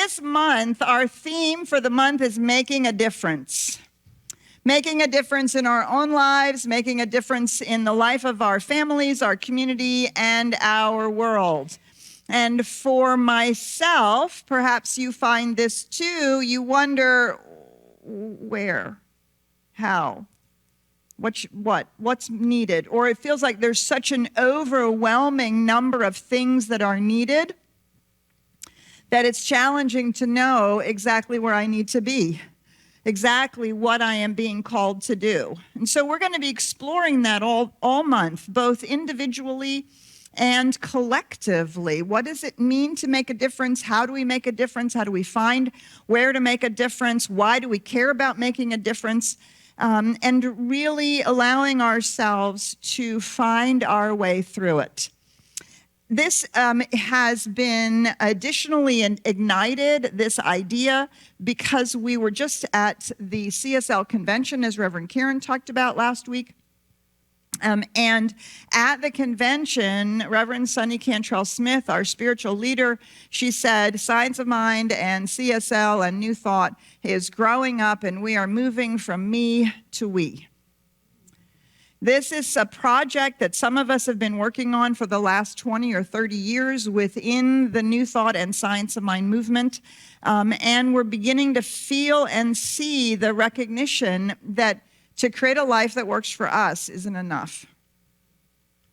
this month, our theme for the month is making a difference. Making a difference in our own lives, making a difference in the life of our families, our community, and our world. And for myself, perhaps you find this too, you wonder where, how, what's needed? Or it feels like there's such an overwhelming number of things that are needed that it's challenging to know exactly where I need to be, exactly what I am being called to do. And so we're going to be exploring that all month, both individually and collectively. What does it mean to make a difference? How do we make a difference? How do we find where to make a difference? Why do we care about making a difference? And really allowing ourselves to find our way through it. This has been additionally ignited, this idea, because we were just at the CSL convention, as Reverend Karen talked about last week. And at the convention, Reverend Sunny Cantrell Smith, our spiritual leader, she said, Science of Mind and CSL and New Thought is growing up, and we are moving from me to we. This is a project that some of us have been working on for the last 20 or 30 years within the New Thought and Science of Mind movement. And we're beginning to feel and see the recognition that to create a life that works for us isn't enough.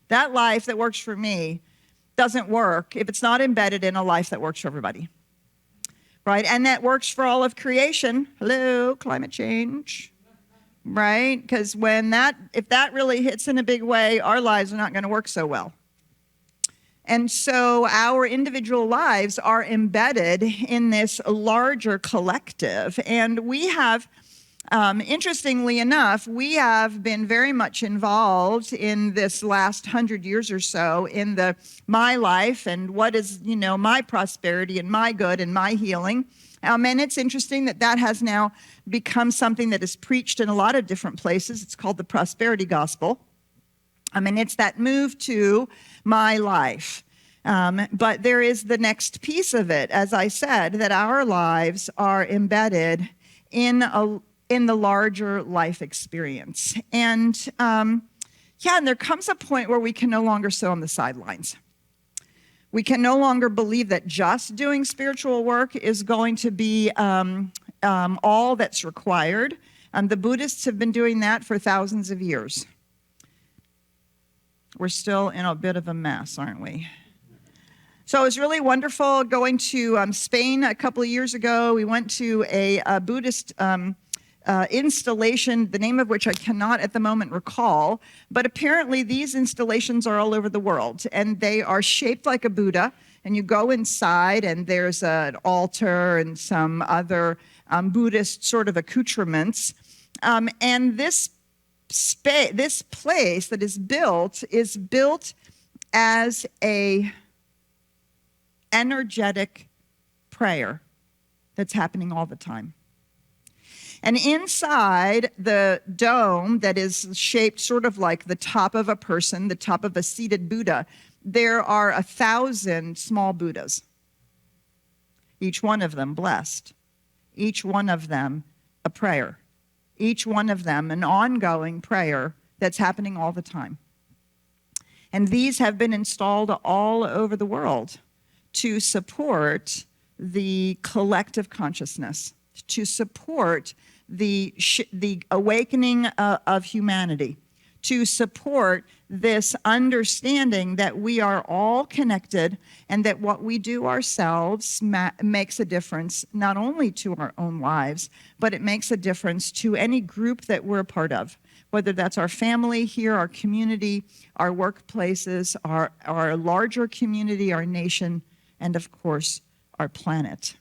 That life that works for me doesn't work if it's not embedded in a life that works for everybody, right? And that works for all of creation. Hello, climate change, right? Because if that really hits in a big way, our lives are not going to work so well. And so our individual lives are embedded in this larger collective. And we have, interestingly enough, we have been very much involved in this last 100 years or so in my life and what is, my prosperity and my good and my healing. And it's interesting that has now become something that is preached in a lot of different places. It's called the prosperity gospel. It's that move to my life. But there is the next piece of it, as I said, that our lives are embedded in the larger life experience. And and there comes a point where we can no longer sit on the sidelines. We can no longer believe that just doing spiritual work is going to be all that's required. The Buddhists have been doing that for thousands of years. We're still in a bit of a mess, aren't we? So it was really wonderful going to Spain a couple of years ago. We went to a Buddhist installation, the name of which I cannot at the moment recall, but apparently these installations are all over the world, and they are shaped like a Buddha, and you go inside, and there's an altar and some other Buddhist sort of accoutrements, and this place that is built as a energetic prayer that's happening all the time. And inside the dome that is shaped sort of like the top of a person, the top of a seated Buddha, there are 1,000 small Buddhas, each one of them blessed, each one of them a prayer, each one of them an ongoing prayer that's happening all the time. And these have been installed all over the world to support the collective consciousness, to support the awakening of humanity, to support this understanding that we are all connected and that what we do ourselves makes a difference not only to our own lives, but it makes a difference to any group that we're a part of, whether that's our family here, our community, our workplaces, our larger community, our nation, and of course, our planet.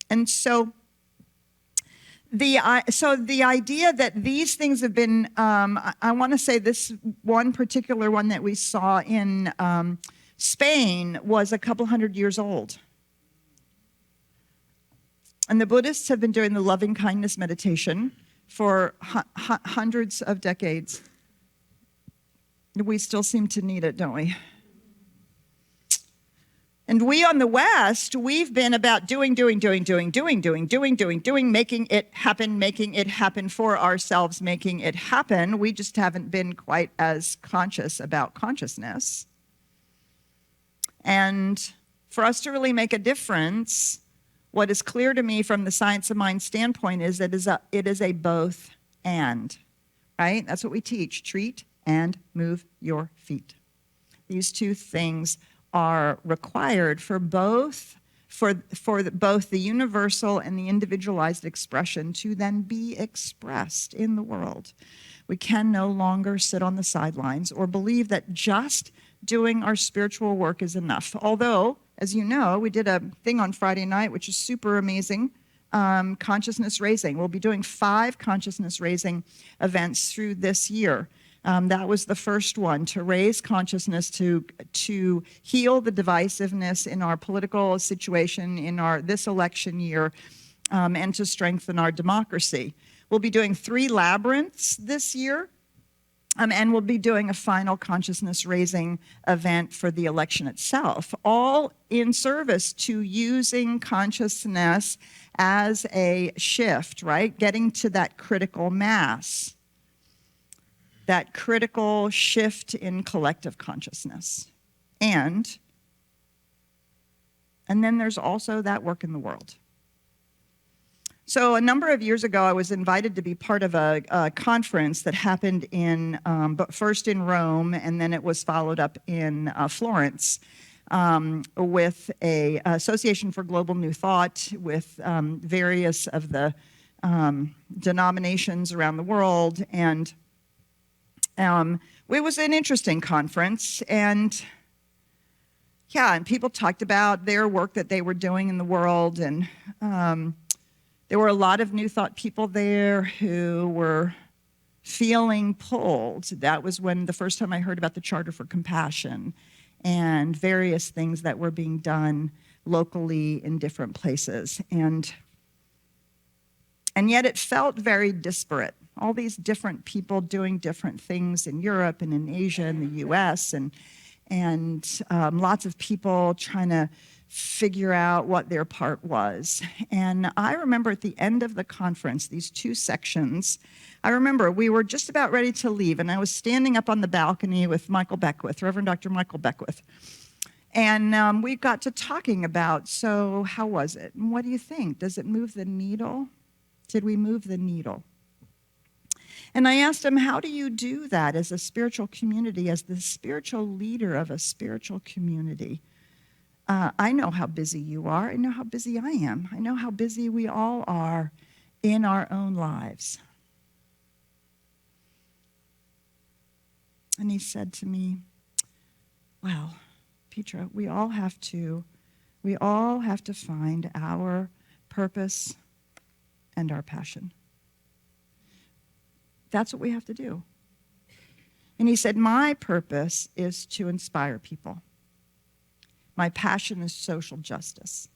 And so the idea that these things have been, I want to say this one particular one that we saw in Spain was a couple hundred years old. And the Buddhists have been doing the loving kindness meditation for hundreds of decades. We still seem to need it, don't we? And we on the West, we've been about doing, making it happen for ourselves, making it happen. We just haven't been quite as conscious about consciousness. And for us to really make a difference, what is clear to me from the science of mind standpoint is that it is a both and, right? That's what we teach, treat and move your feet. These two things are required for both both the universal and the individualized expression to then be expressed in the world. We can no longer sit on the sidelines or believe that just doing our spiritual work is enough. Although, as you know, we did a thing on Friday night, which is super amazing, consciousness raising. We'll be doing 5 consciousness raising events through this year. That was the first one, to raise consciousness, to heal the divisiveness in our political situation in this election year, and to strengthen our democracy. We'll be doing 3 labyrinths this year, and we'll be doing a final consciousness raising event for the election itself, all in service to using consciousness as a shift, right? Getting to that critical mass, that critical shift in collective consciousness. And then there's also that work in the world. So a number of years ago, I was invited to be part of a conference that happened but first in Rome, and then it was followed up in Florence, with a Association for Global New Thought, with various of the denominations around the world. And it was an interesting conference, and people talked about their work that they were doing in the world, and there were a lot of New Thought people there who were feeling pulled. That was the first time I heard about the Charter for Compassion and various things that were being done locally in different places. And yet it felt very disparate. All these different people doing different things in Europe and in Asia and the US, and lots of people trying to figure out what their part was. And I remember at the end of the conference, these 2 sections, I remember we were just about ready to leave, and I was standing up on the balcony with Michael Beckwith, Reverend Dr. Michael Beckwith. And we got to talking about, so how was it? And what do you think? Does it move the needle? Did we move the needle? And I asked him, how do you do that as a spiritual community, as the spiritual leader of a spiritual community? I know how busy you are. I know how busy I am. I know how busy we all are in our own lives. And he said to me, well, Petra, we all have to find our purpose and our passion. That's what we have to do. And he said, my purpose is to inspire people. My passion is social justice.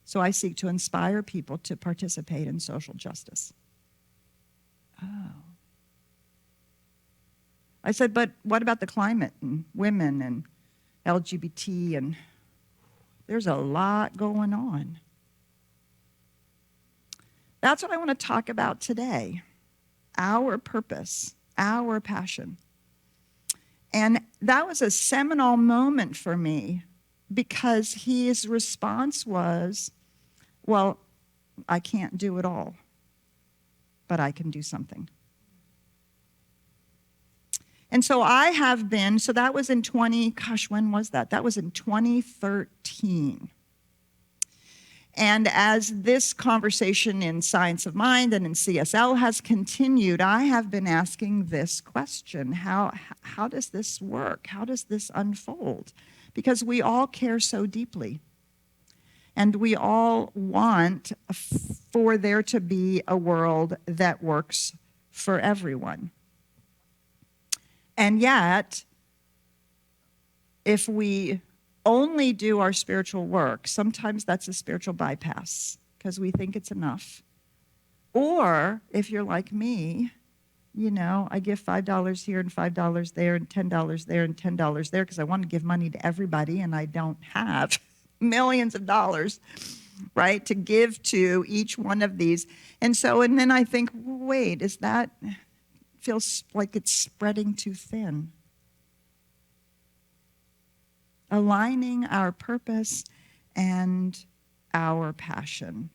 So I seek to inspire people to participate in social justice. Oh. I said, but what about the climate and women and LGBT? And there's a lot going on. That's what I want to talk about today. Our purpose, our passion. And that was a seminal moment for me, because his response was, well, I can't do it all, but I can do something. And so that was in when was that? That was in 2013. And as this conversation in Science of Mind and in CSL has continued, I have been asking this question: how does this work? How does this unfold? Because we all care so deeply. And we all want for there to be a world that works for everyone. And yet, if we only do our spiritual work, sometimes that's a spiritual bypass because we think it's enough. Or if you're like me, I give $5 here and $5 there and $10 there and $10 there because I want to give money to everybody and I don't have. millions of dollars, right, to give to each one of these. And then I think, wait, feels like it's spreading too thin. Aligning our purpose and our passion.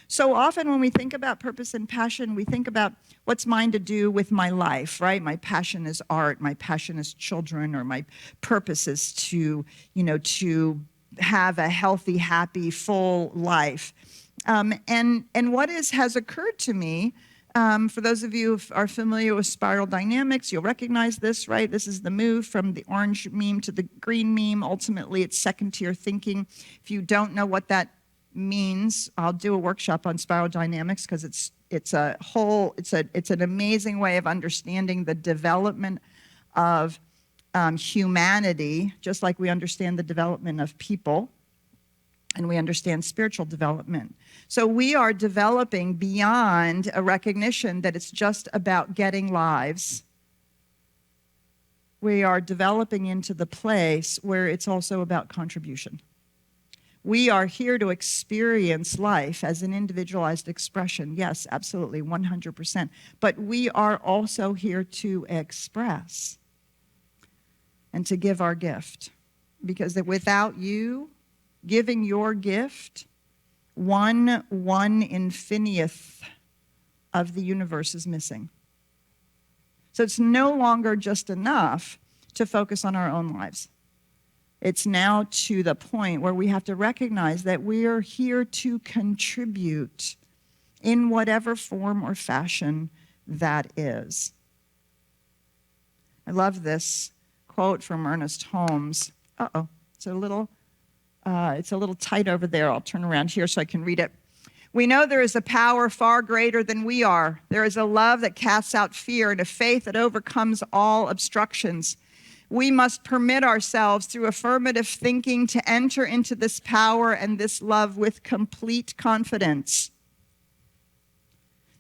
So often when we think about purpose and passion, we think about what's mine to do with my life, right? My passion is art, my passion is children, or my purpose is to have a healthy, happy, full life. And what has occurred to me, for those of you who are familiar with spiral dynamics, you'll recognize this, right? This is the move from the orange meme to the green meme. Ultimately, it's second-tier thinking. If you don't know what that means, I'll do a workshop on spiral dynamics because it's an amazing way of understanding the development of humanity, just like we understand the development of people and we understand spiritual development. So we are developing beyond a recognition that it's just about getting lives. We are developing into the place where it's also about contribution. We are here to experience life as an individualized expression. Yes, absolutely, 100%. But we are also here to express and to give our gift. Because without you giving your gift, 1/1 of the universe is missing. So it's no longer just enough to focus on our own lives. It's now to the point where we have to recognize that we are here to contribute in whatever form or fashion that is. I love this quote from Ernest Holmes. It's a little tight over there. I'll turn around here so I can read it. We know there is a power far greater than we are. There is a love that casts out fear and a faith that overcomes all obstructions. We must permit ourselves through affirmative thinking to enter into this power and this love with complete confidence.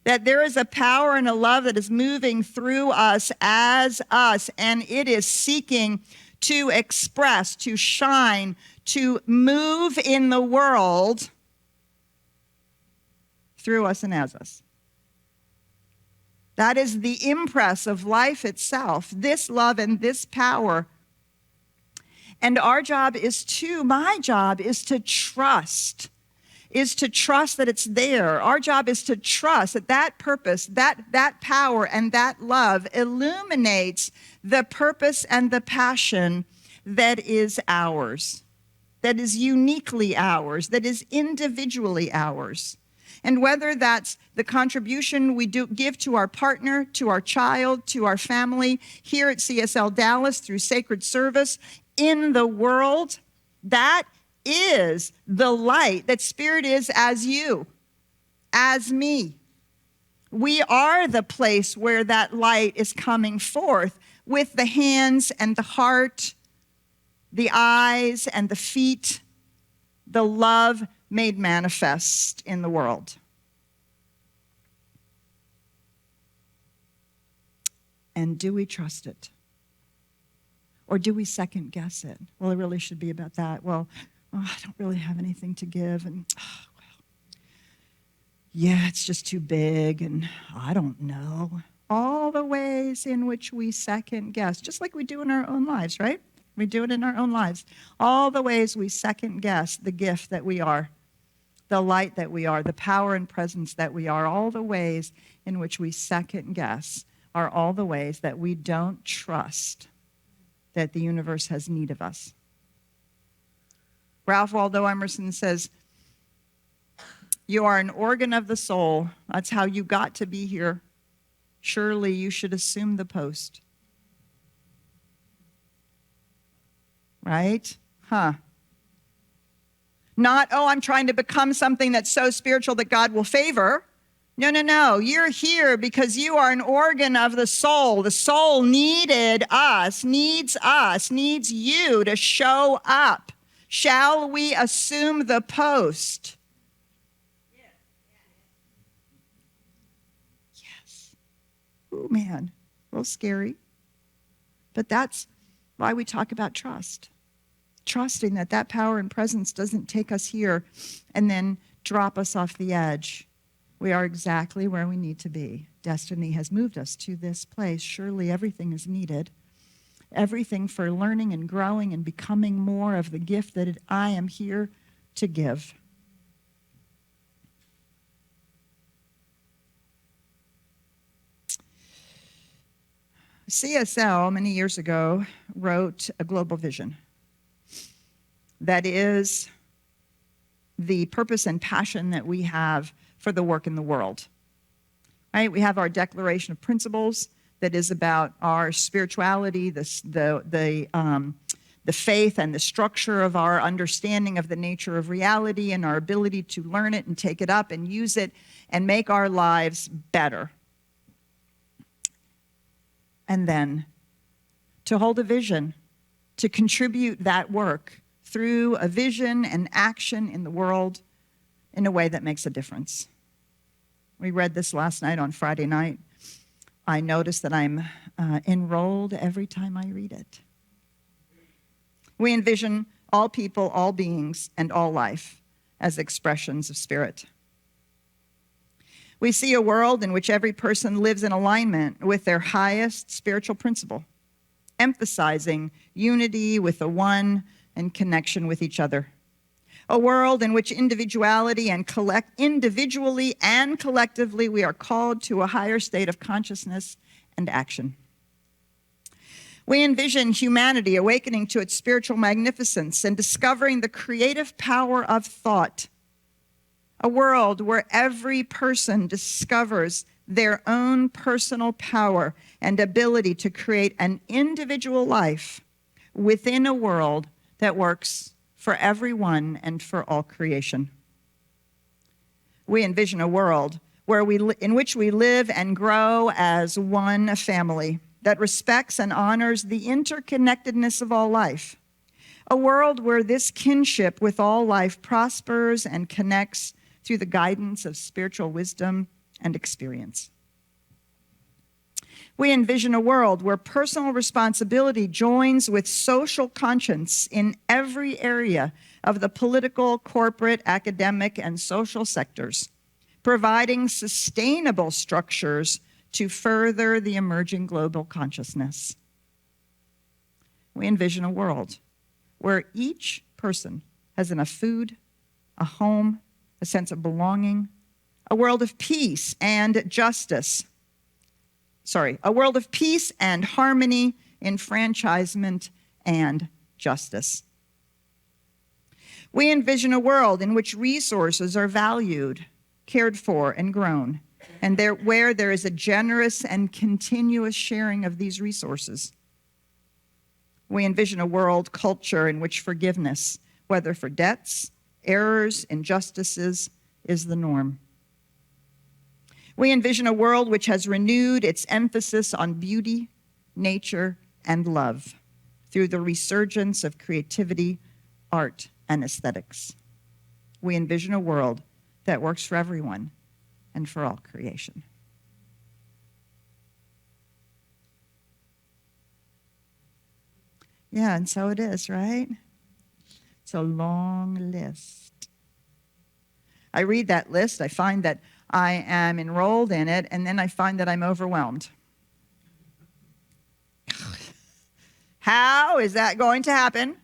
That there is a power and a love that is moving through us as us, and it is seeking to express, to shine, to move in the world through us and as us. That is the impress of life itself, this love and this power. And my job is to trust that it's there. Our job is to trust that that purpose, that power and that love illuminates the purpose and the passion that is ours, that is uniquely ours, that is individually ours. And whether that's the contribution we give to our partner, to our child, to our family, here at CSLDallas through sacred service, in the world, that is the light that Spirit is as you, as me. We are the place where that light is coming forth with the hands and the heart, the eyes and the feet, the love made manifest in the world. And do we trust it? Or do we second guess it? Well, it really should be about that. Well, I don't really have anything to give. And, yeah, it's just too big. And I don't know. All the ways in which we second guess, just like we do in our own lives, right? We do it in our own lives. All the ways we second guess the gift that we are, the light that we are, the power and presence that we are, all the ways in which we second guess are all the ways that we don't trust that the universe has need of us. Ralph Waldo Emerson says, "You are an organ of the soul. That's how you got to be here. Surely you should assume the post." Right? Not, I'm trying to become something that's so spiritual that God will favor. No. You're here because you are an organ of the soul. The soul needs you to show up. Shall we assume the post? Yes. Oh, man. A little scary. But that's why we talk about trust. trusting that that power and presence doesn't take us here and then drop us off the edge. We are exactly where we need to be. Destiny has moved us to this place. Surely everything is needed. Everything for learning and growing and becoming more of the gift that I am here to give. CSL, many years ago, wrote a global vision that is the purpose and passion that we have for the work in the world. Right? We have our Declaration of Principles that is about our spirituality, the faith and the structure of our understanding of the nature of reality and our ability to learn it and take it up and use it and make our lives better. And then to hold a vision, to contribute that work through a vision and action in the world in a way that makes a difference. We read this last night on Friday night. I notice that I'm enrolled every time I read it. We envision all people, all beings, and all life as expressions of spirit. We see a world in which every person lives in alignment with their highest spiritual principle, emphasizing unity with the one and connection with each other. A world in which individually and collectively we are called to a higher state of consciousness and action. We envision humanity awakening to its spiritual magnificence and discovering the creative power of thought. A world where every person discovers their own personal power and ability to create an individual life within a world that works for everyone and for all creation. We envision a world in which we live and grow as one family that respects and honors the interconnectedness of all life. A world where this kinship with all life prospers and connects through the guidance of spiritual wisdom and experience. We envision a world where personal responsibility joins with social conscience in every area of the political, corporate, academic, and social sectors, providing sustainable structures to further the emerging global consciousness. We envision a world where each person has enough food, a home, a sense of belonging, a world of peace and justice. A world of peace and harmony, enfranchisement and justice. We envision a world in which resources are valued, cared for, and grown, and where there is a generous and continuous sharing of these resources. We envision a world culture in which forgiveness, whether for debts, errors, injustices, is the norm. We envision a world which has renewed its emphasis on beauty, nature, and love through the resurgence of creativity, art, and aesthetics. We envision a world that works for everyone and for all creation. Yeah, and so it is, right? It's a long list. I read that list, I find that I am enrolled in it, and then I find that I'm overwhelmed. How is that going to happen?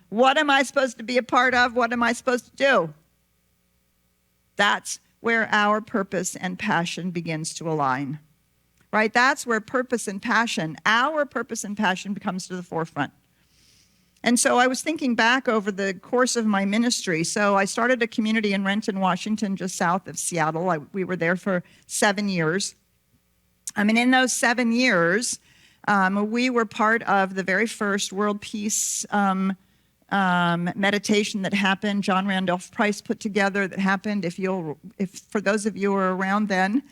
What am I supposed to be a part of? What am I supposed to do? That's where our purpose and passion begins to align, right? That's where purpose and passion, our purpose and passion comes to the forefront. And so I was thinking back over the course of my ministry. So I started a community in Renton, Washington, just south of Seattle. We were there for 7 years. In those 7 years, we were part of the very first World Peace meditation that happened. John Randolph Price put together that happened. If for those of you who were around then,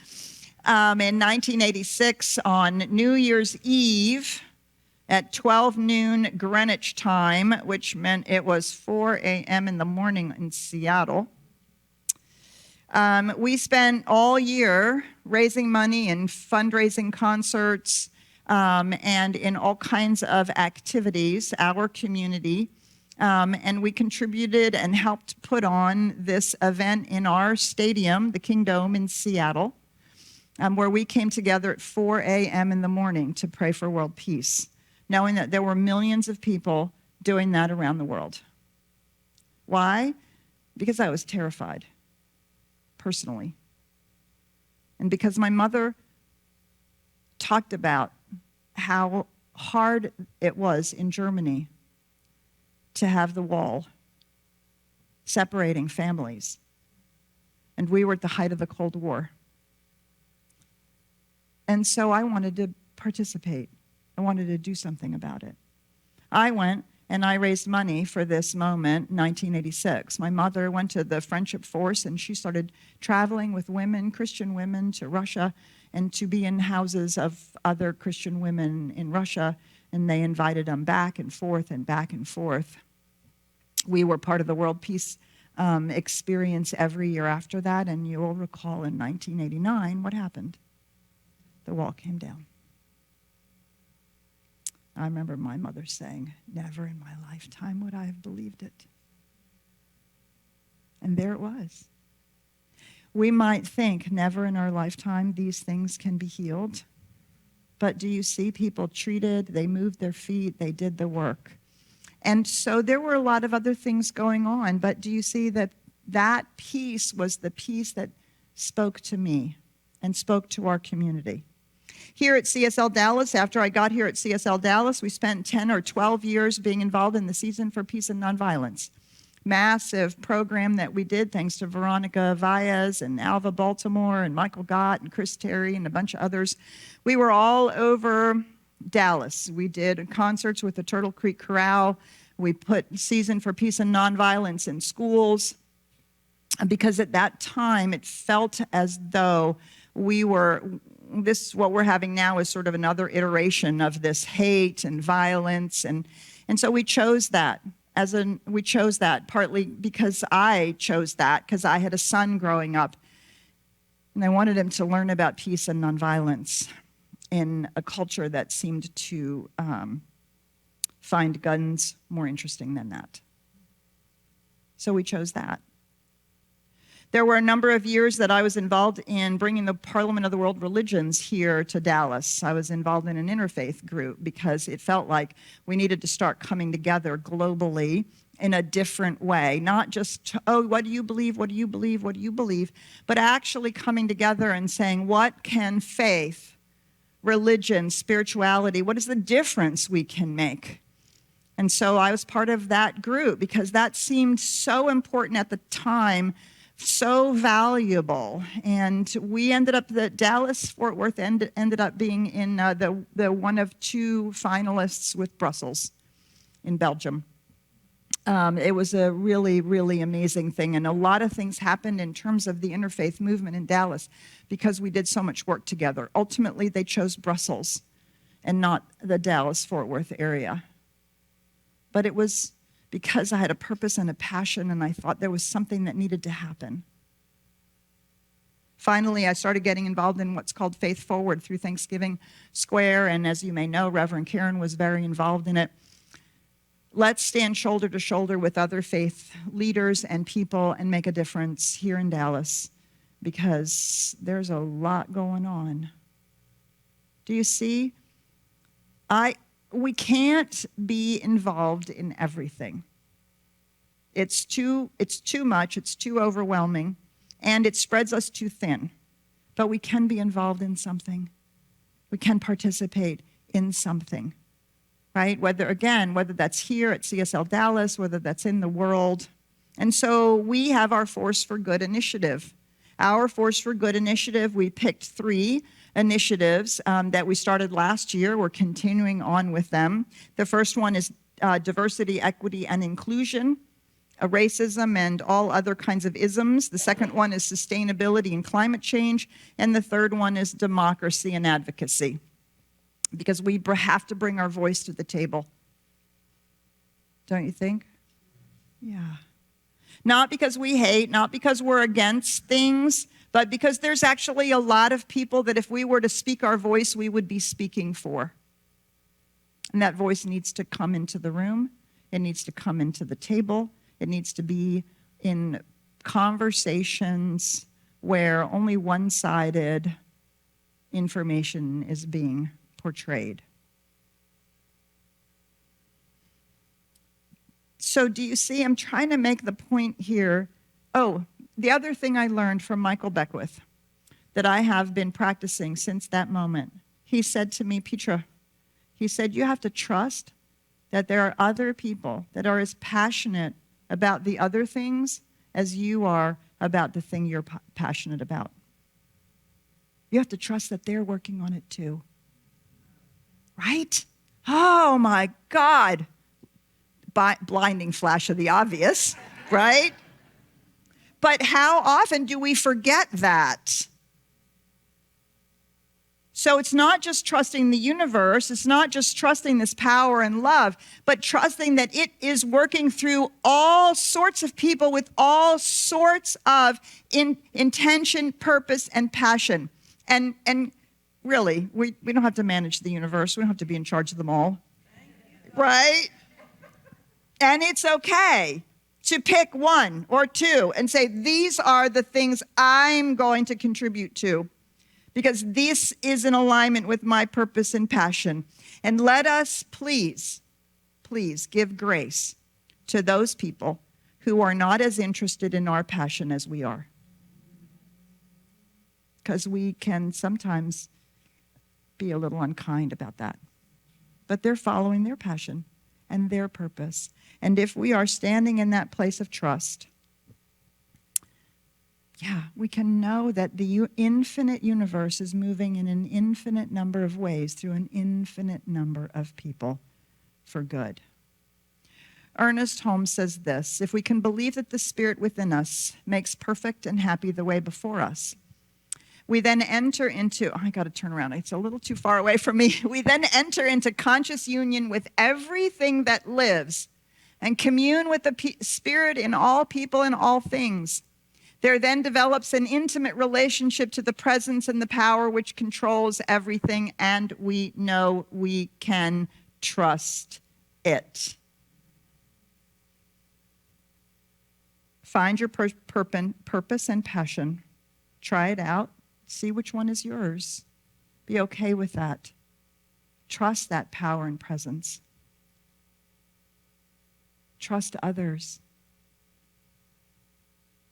in 1986 on New Year's Eve, at 12 noon Greenwich time, which meant it was 4 a.m. in the morning in Seattle. We spent all year raising money in fundraising concerts and in all kinds of activities, our community, And we contributed and helped put on this event in our stadium, the King Dome in Seattle, where we came together at 4 a.m. in the morning to pray for world peace, knowing that there were millions of people doing that around the world. Why? Because I was terrified, personally. And because my mother talked about how hard it was in Germany to have the wall separating families. And we were at the height of the Cold War. And so I wanted to participate. I wanted to do something about it. I went and I raised money for this moment in 1986. My mother went to the Friendship Force and she started traveling with women, Christian women, to Russia and to be in houses of other Christian women in Russia, and they invited them back and forth and back and forth. We were part of the World Peace experience every year after that, and you will recall in 1989 what happened. The wall came down. I remember my mother saying, "Never in my lifetime would I have believed it." And there it was. We might think never in our lifetime these things can be healed. But do you see people treated, they moved their feet, they did the work. And so there were a lot of other things going on, but do you see that that peace was the peace that spoke to me and spoke to our community? Here at CSLDallas, after I got here at CSLDallas, we spent 10 or 12 years being involved in the Season for Peace and Nonviolence. Massive program that we did thanks to Veronica Valles and Alva Baltimore and Michael Gott and Chris Terry and a bunch of others. We were all over Dallas. We did concerts with the Turtle Creek Chorale. We put Season for Peace and Nonviolence in schools because at that time it felt as though what we're having now is sort of another iteration of this hate and violence. And so we chose that. We chose that partly because I chose that, because I had a son growing up, and I wanted him to learn about peace and nonviolence in a culture that seemed to find guns more interesting than that. So we chose that. There were a number of years that I was involved in bringing the Parliament of the World Religions here to Dallas. I was involved in an interfaith group because it felt like we needed to start coming together globally in a different way. Not just, oh, what do you believe, what do you believe, what do you believe? But actually coming together and saying, what can faith, religion, spirituality, what is the difference we can make? And so I was part of that group because that seemed so important at the time, so valuable. And we ended up, the Dallas-Fort Worth ended up being in the one of two finalists with Brussels in Belgium. It was a really, really amazing thing. And a lot of things happened in terms of the interfaith movement in Dallas because we did so much work together. Ultimately, they chose Brussels and not the Dallas-Fort Worth area. But it was because I had a purpose and a passion, and I thought there was something that needed to happen. Finally, I started getting involved in what's called Faith Forward through Thanksgiving Square, and as you may know, Reverend Karen was very involved in it. Let's stand shoulder to shoulder with other faith leaders and people and make a difference here in Dallas, because there's a lot going on. Do you see? We can't be involved in everything. It's too much, it's too overwhelming, and it spreads us too thin. But we can be involved in something. We can participate in something, right? Whether that's here at CSLDallas, whether that's in the world. And so we have our Force for Good initiative. Our Force for Good initiative, we picked 3 initiatives that we started last year. We're continuing on with them. The first one is diversity, equity, and inclusion, racism, and all other kinds of isms. The second one is sustainability and climate change. And the third one is democracy and advocacy, because we have to bring our voice to the table. Don't you think? Yeah. Not because we hate, not because we're against things, but because there's actually a lot of people that if we were to speak our voice, we would be speaking for. And that voice needs to come into the room. It needs to come into the table. It needs to be in conversations where only one-sided information is being portrayed. So do you see, I'm trying to make the point here. Oh, the other thing I learned from Michael Beckwith that I have been practicing since that moment, he said to me, Petra, he said, you have to trust that there are other people that are as passionate about the other things as you are about the thing you're passionate about. You have to trust that they're working on it too. Right? Oh my God. Blinding flash of the obvious, right? But how often do we forget that? So it's not just trusting the universe, it's not just trusting this power and love, but trusting that it is working through all sorts of people with all sorts of intention, purpose, and passion. And really, we don't have to manage the universe. We don't have to be in charge of them all, right? And it's okay to pick one or two and say, these are the things I'm going to contribute to, because this is in alignment with my purpose and passion. And let us please give grace to those people who are not as interested in our passion as we are. Because we can sometimes be a little unkind about that. But they're following their passion and their purpose. And if we are standing in that place of trust, we can know that the infinite universe is moving in an infinite number of ways through an infinite number of people for good. Ernest Holmes says this: if we can believe that the Spirit within us makes perfect and happy the way before us, we then enter into, I got to turn around, it's a little too far away from me. We then enter into conscious union with everything that lives and commune with the Spirit in all people and all things. There then develops an intimate relationship to the presence and the power which controls everything, and we know we can trust it. Find your purpose and passion. Try it out. See which one is yours. Be okay with that. Trust that power and presence. Trust others.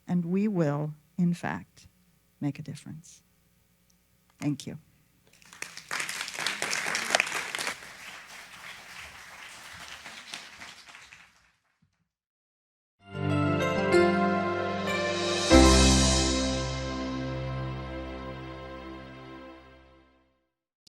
And we will, in fact, make a difference. Thank you.